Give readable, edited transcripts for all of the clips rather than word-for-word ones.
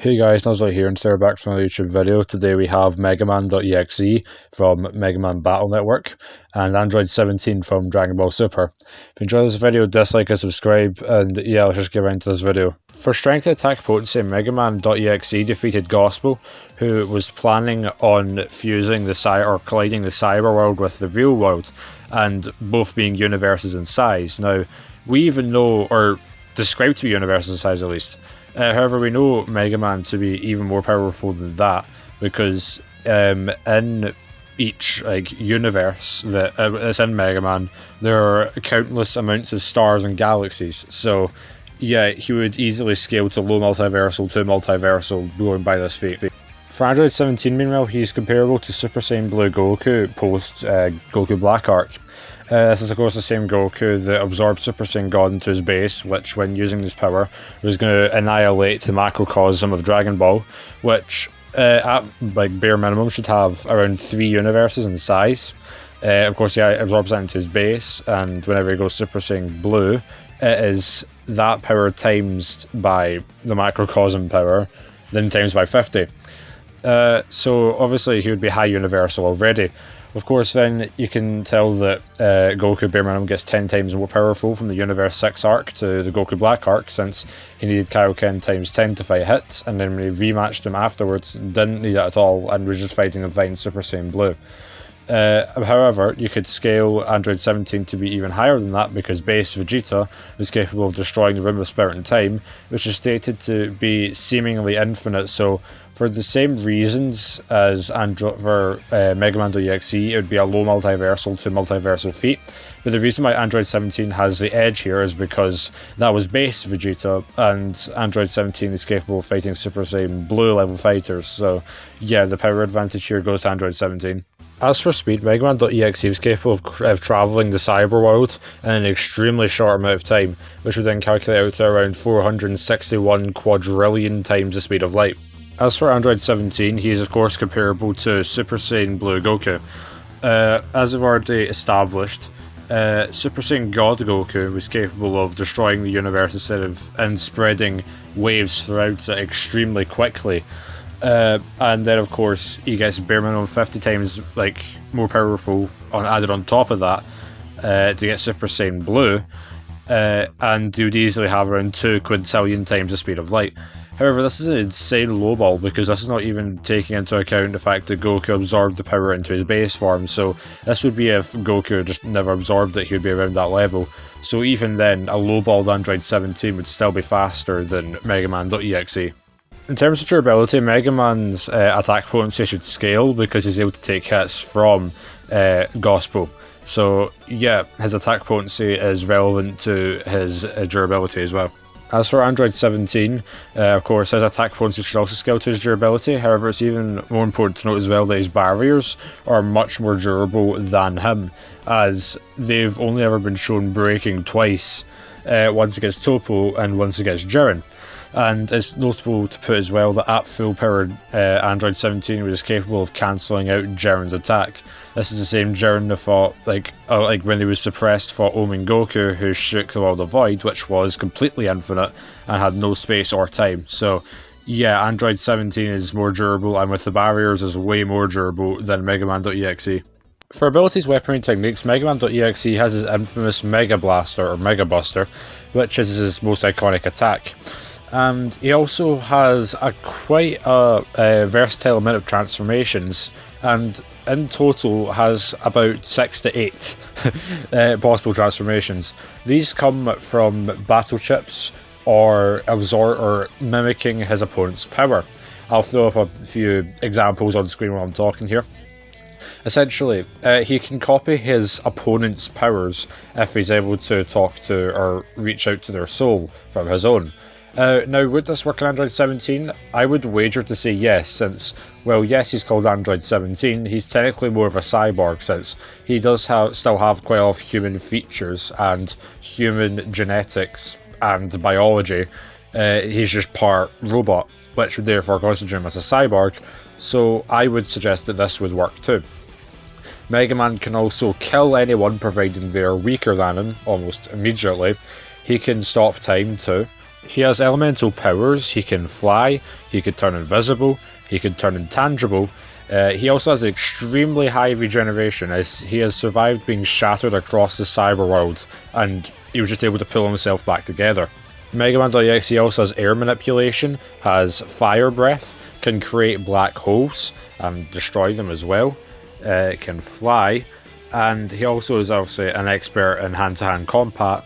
Hey guys, Nuzley here and Sarah back from another YouTube video. Today we have MegaMan.Exe from Mega Man Battle Network and Android 17 from Dragon Ball Super. If you enjoyed this video, dislike and subscribe, and yeah, let's just get right into this video. For strength and attack potency, MegaMan.Exe defeated Gospel, who was planning on fusing colliding the cyber world with the real world, and both being universes in size. Now, we even know, or described to be universes in size at least. However, we know Mega Man to be even more powerful than that, because in each universe that is in Mega Man, there are countless amounts of stars and galaxies. So, yeah, he would easily scale to low multiversal to multiversal going by this feat. For Android 17, meanwhile, he's comparable to Super Saiyan Blue Goku post Goku Black Arc. This is of course the same Goku that absorbed Super Saiyan God into his base, which when using his power was going to annihilate the macrocosm of Dragon Ball, which at bare minimum should have around 3 universes in size. Of course, yeah, it absorbs that into his base, and whenever he goes Super Saiyan Blue, it is that power times by the macrocosm power, then times by 50. So obviously he would be high universal already. Of course, then you can tell that Goku bare minimum gets 10 times more powerful from the Universe 6 arc to the Goku Black arc, since he needed Kaioken times 10 to fight hit, and then when he rematched him afterwards, didn't need it at all, and was just fighting Divine Super Saiyan Blue. However, you could scale Android 17 to be even higher than that, because base Vegeta was capable of destroying the Room of Spirit and Time, which is stated to be seemingly infinite. So for the same reasons as MegaMan.Exe, it would be a low multiversal to multiversal feat. But the reason why Android 17 has the edge here is because that was base Vegeta, and Android 17 is capable of fighting Super Saiyan Blue level fighters. So yeah, the power advantage here goes to Android 17. As for speed, MegaMan.Exe was capable of travelling the cyber world in an extremely short amount of time, which would then calculate out to around 461 quadrillion times the speed of light. As for Android 17, he is of course comparable to Super Saiyan Blue Goku. As I've already established, Super Saiyan God Goku was capable of destroying the universe and spreading waves throughout it extremely quickly. And then of course he gets bare minimum 50 times more powerful added on top of that to get Super Saiyan Blue, and he would easily have around 2 quintillion times the speed of light. However, this is an insane lowball, because this is not even taking into account the fact that Goku absorbed the power into his base form. So this would be if Goku just never absorbed it, he would be around that level. So even then, a lowballed Android 17 would still be faster than MegaMan.Exe. In terms of durability, Mega Man's attack potency should scale, because he's able to take hits from Gospel. So yeah, his attack potency is relevant to his durability as well. As for Android 17, of course, his attack potency should also scale to his durability. However, it's even more important to note as well that his barriers are much more durable than him, as they've only ever been shown breaking twice, once against Topo and once against Jiren. And it's notable to put as well that at full powered Android 17 was capable of cancelling out Jiren's attack. This is the same Jiren that fought, when he was suppressed, fought Omen Goku, who shook the World of Void, which was completely infinite and had no space or time. So yeah, Android 17 is more durable, and with the barriers is way more durable than MegaMan.Exe. For abilities, weaponry, techniques, MegaMan.Exe has his infamous Mega Blaster or Mega Buster, which is his most iconic attack. And he also has quite a versatile amount of transformations, and in total has about 6 to 8 possible transformations. These come from battle chips or mimicking his opponent's power. I'll throw up a few examples on screen while I'm talking here. Essentially, he can copy his opponent's powers if he's able to talk to or reach out to their soul from his own. Now, would this work on Android 17? I would wager to say yes, since, well, yes, he's called Android 17, he's technically more of a cyborg, since he does still have quite a lot of human features and human genetics and biology. He's just part robot, which would therefore consider him as a cyborg, so I would suggest that this would work too. Mega Man can also kill anyone providing they're weaker than him, almost immediately. He can stop time too. He has elemental powers. He can fly, he could turn invisible, he could turn intangible. He also has extremely high regeneration, as he has survived being shattered across the cyber world, and he was just able to pull himself back together. MegaMan.Exe also has air manipulation, has fire breath, can create black holes and destroy them as well, can fly, and he also is obviously an expert in hand-to-hand combat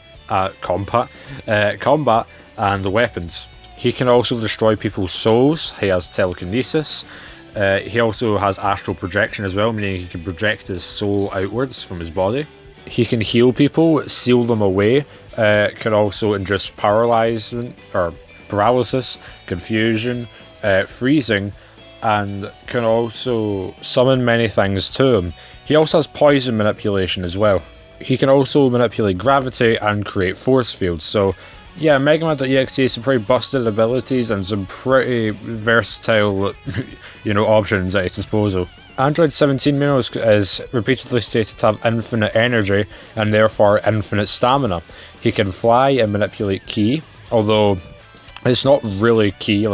and weapons. He can also destroy people's souls. He has telekinesis. He also has astral projection as well, meaning he can project his soul outwards from his body. He can heal people, seal them away, can also induce paralysis, confusion, freezing, and can also summon many things to him. He also has poison manipulation as well. He can also manipulate gravity and create force fields. So yeah, MegaMan.Exe has some pretty busted abilities and some pretty versatile, options at his disposal. Android 17 is repeatedly stated to have infinite energy and therefore infinite stamina. He can fly and manipulate ki, although it's not really ki,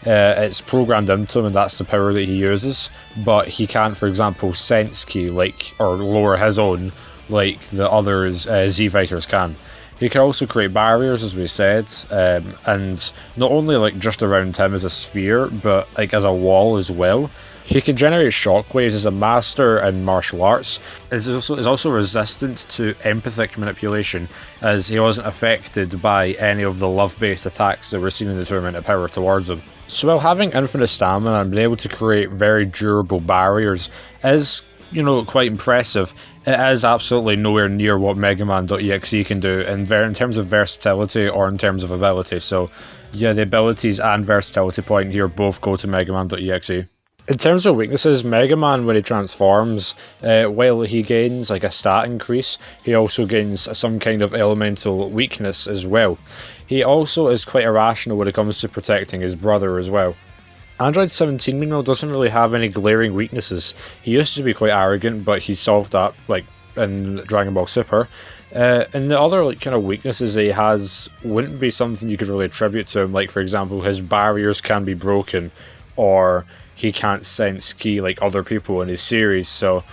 it's programmed into him and that's the power that he uses, but he can't, for example, sense ki, or lower his own, like the others Z-Fighters can. He can also create barriers, as we said, and not only just around him as a sphere, but as a wall as well. He can generate shockwaves as a master in martial arts. Is also resistant to empathic manipulation, as he wasn't affected by any of the love-based attacks that were seen in the Tournament of Power towards him. So while having infinite stamina and being able to create very durable barriers is, quite impressive, it is absolutely nowhere near what MegaMan.Exe can do in terms of versatility or in terms of ability. So yeah, the abilities and versatility point here both go to MegaMan.Exe. In terms of weaknesses, Megaman, when he transforms, while he gains a stat increase, he also gains some kind of elemental weakness as well. He also is quite irrational when it comes to protecting his brother as well. Android 17, meanwhile, doesn't really have any glaring weaknesses. He used to be quite arrogant, but he solved that, in Dragon Ball Super. And the other kind of weaknesses he has wouldn't be something you could really attribute to him, for example, his barriers can be broken, or he can't sense ki like other people in his series. So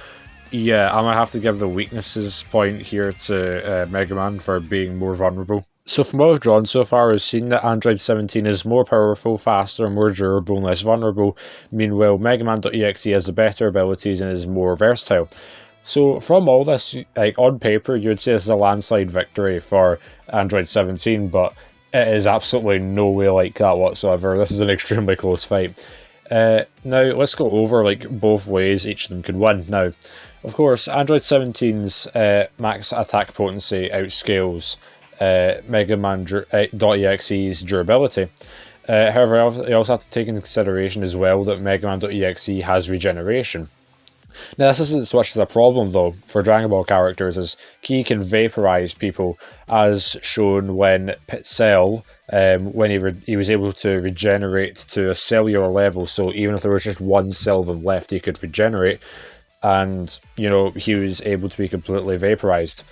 yeah, I'm gonna have to give the weaknesses point here to Megaman for being more vulnerable. So from what I've drawn so far, I've seen that Android 17 is more powerful, faster, more durable, and less vulnerable. Meanwhile, MegaMan.Exe has the better abilities and is more versatile. So from all this, on paper, you'd say this is a landslide victory for Android 17, but it is absolutely no way like that whatsoever. This is an extremely close fight. Now, let's go over both ways each of them could win. Now, of course, Android 17's max attack potency outscales MegaMan.Exe's durability. However, you also have to take into consideration as well that MegaMan.Exe has regeneration. Now, this isn't so much of a problem, though, for Dragon Ball characters, as Ki can vaporize people, as shown when Cell, when he was able to regenerate to a cellular level, so even if there was just one cell of him left, he could regenerate, and, he was able to be completely vaporized.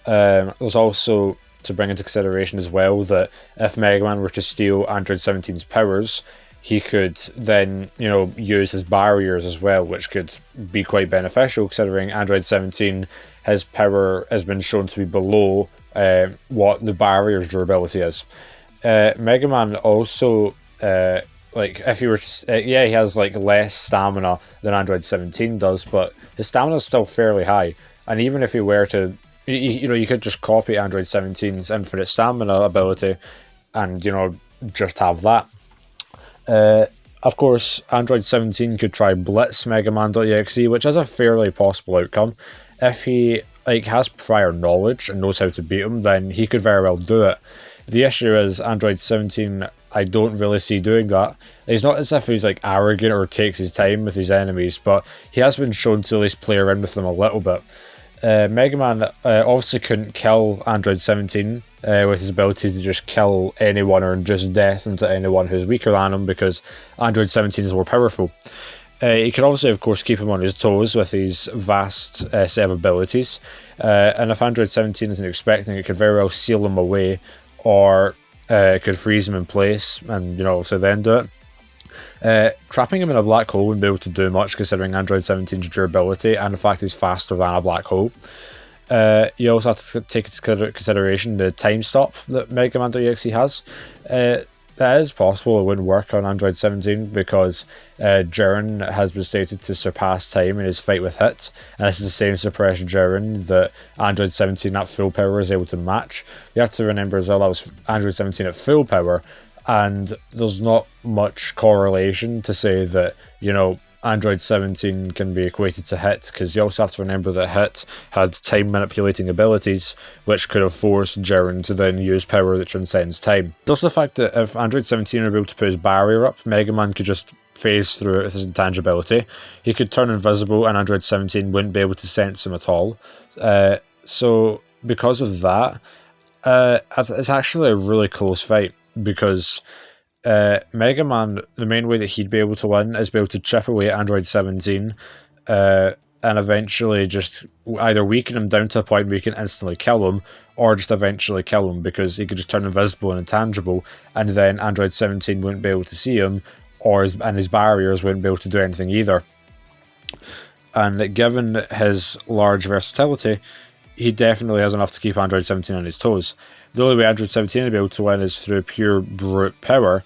There's also to bring into consideration as well that if Megaman were to steal Android 17's powers, he could then, use his barriers as well, which could be quite beneficial, considering Android 17, his power has been shown to be below what the barrier's durability is. Megaman also, if he were to, he has less stamina than Android 17 does, but his stamina is still fairly high. And even if he were to, you could just copy Android 17's infinite stamina ability and, just have that. Of course, Android 17 could try blitz MegaMan.Exe, which is a fairly possible outcome. If he has prior knowledge and knows how to beat him, then he could very well do it. The issue is Android 17, I don't really see doing that. It's not as if he's arrogant or takes his time with his enemies, but he has been shown to at least play around with them a little bit. Megaman obviously couldn't kill Android 17 with his ability to just kill anyone or just death into anyone who's weaker than him, because Android 17 is more powerful. He could obviously, of course, keep him on his toes with his vast set of abilities, and if Android 17 isn't expecting, it could very well seal him away, or It could freeze him in place, and obviously then do it. Trapping him in a black hole wouldn't be able to do much, considering Android 17's durability and the fact he's faster than a black hole. You also have to take into consideration the time stop that MegaMan.Exe has. That is possible it wouldn't work on Android 17 because Jiren has been stated to surpass time in his fight with Hit, and this is the same suppression Jiren that Android 17 at full power is able to match. You have to remember as well that was Android 17 at full power, and there's not much correlation to say that, Android 17 can be equated to Hit, because you also have to remember that Hit had time manipulating abilities, which could have forced Jiren to then use power that transcends time. There's also the fact that if Android 17 were able to put his barrier up, MegaMan could just phase through it with his intangibility. He could turn invisible and Android 17 wouldn't be able to sense him at all. So because of that, it's actually a really close fight, because MegaMan, the main way that he'd be able to win is be able to chip away at Android 17 and eventually just either weaken him down to a point where you can instantly kill him, or just eventually kill him, because he could just turn invisible and intangible, and then Android 17 wouldn't be able to see him, and his barriers wouldn't be able to do anything either. And given his large versatility, he definitely has enough to keep Android 17 on his toes. The only way Android 17 will be able to win is through pure brute power,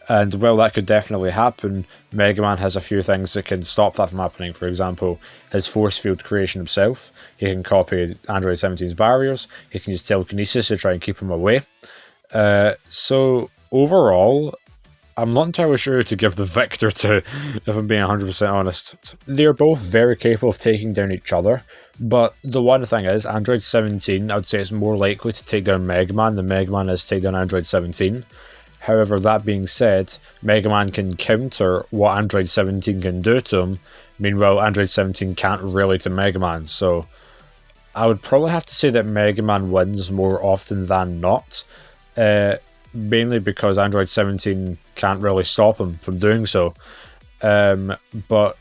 and while that could definitely happen, MegaMan has a few things that can stop that from happening. For example, his force field creation himself. He can copy Android 17's barriers. He can use telekinesis to try and keep him away. So overall, I'm not entirely sure who to give the victor to, if I'm being 100% honest. They're both very capable of taking down each other, but the one thing is, Android 17, I would say it's more likely to take down MegaMan than MegaMan is to take down Android 17. However, that being said, MegaMan can counter what Android 17 can do to him, meanwhile Android 17 can't really to MegaMan, so I would probably have to say that MegaMan wins more often than not. Mainly because Android 17 can't really stop him from doing so. But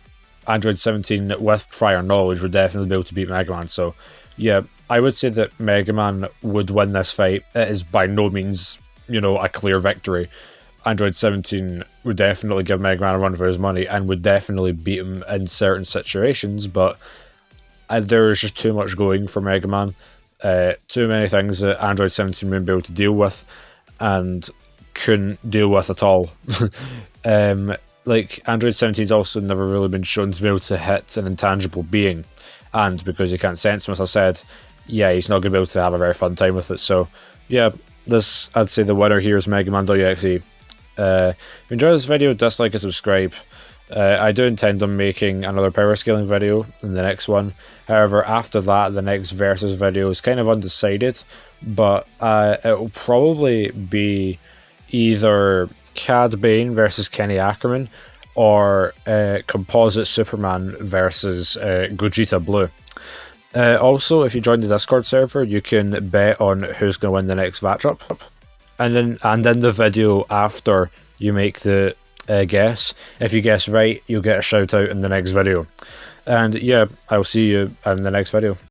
Android 17, with prior knowledge, would definitely be able to beat MegaMan. So, yeah, I would say that MegaMan would win this fight. It is by no means, a clear victory. Android 17 would definitely give MegaMan a run for his money and would definitely beat him in certain situations, but there is just too much going for MegaMan. Too many things that Android 17 wouldn't be able to deal with, and couldn't deal with at all. Like, Android 17's also never really been shown to be able to hit an intangible being, and because he can't sense him, as I said, yeah, he's not going to be able to have a very fun time with it. So, yeah, I'd say the winner here is MegaMan.Exe. If you enjoyed this video, dislike and subscribe. I do intend on making another power scaling video in the next one. However, after that, the next versus video is kind of undecided, but it will probably be either Cad Bane versus Kenny Ackerman, or Composite Superman versus Gogeta Blue. Also, if you join the Discord server, you can bet on who's going to win the next matchup, and in the video after you make the guess, if you guess right, you'll get a shout out in the next video. And yeah, I'll see you in the next video.